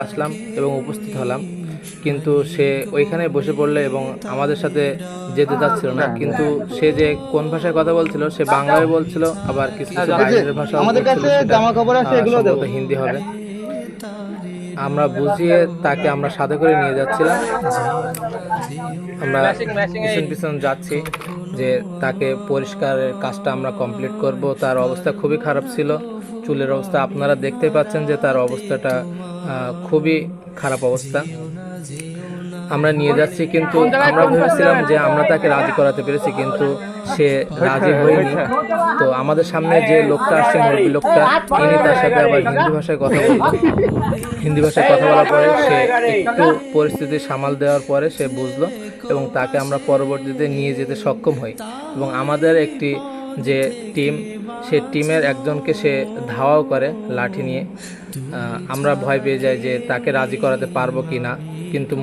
আসলাম এবং উপস্থিত হলাম, কিন্তু সে ওইখানে বসে পড়লো এবং আমাদের সাথে যেতে চাচ্ছিল না। কিন্তু সে যে কোন ভাষায় কথা বলছিল, সে বাংলায় বলছিল, আবার কিছু কিছু বাইরের ভাষাও আমাদের বলছিল, কাছে সেটা জামা কাপড় আছে, এগুলো সম্ভবত দেবো। হিন্দি হবে। আমরা বুঝিয়ে তাকে আমরা সাথে করে নিয়ে যাচ্ছিলাম। আমরা পিছন পিছন যাচ্ছি যে তাকে পরিষ্কারের কাজটা আমরা কমপ্লিট করব। তার অবস্থা খুবই খারাপ ছিল, চুলের অবস্থা আপনারা দেখতে পাচ্ছেন যে তার অবস্থাটা খুবই খারাপ অবস্থা। আমরা নিয়ে যাচ্ছি, কিন্তু কোন জায়গায় আমরা কোন স্যার ভেবেছিলাম ছিলেন? যে আমরা তাকে রাজি করাতে পেরেছি, কিন্তু সে রাজি হয়নি। তো আমাদের সামনে যে লোকটা আসছে, মুরব্বী লোকটা, ইনি তার সাথে আবার হিন্দি ভাষায় কথা বললো। হিন্দি ভাষায় কথা বলার পরে সে একটু পরিস্থিতি সামাল দেওয়ার পরে সে বুঝলো এবং তাকে আমরা পরবর্তীতে নিয়ে যেতে সক্ষম হই। এবং আমাদের একটি যে টিম, সে টিমের একজনকে সে ধাওয়াও করে লাঠি নিয়ে। আমরা ভয় পেয়ে যাই যে তাকে রাজি করাতে পারবো কি না, কিন্তু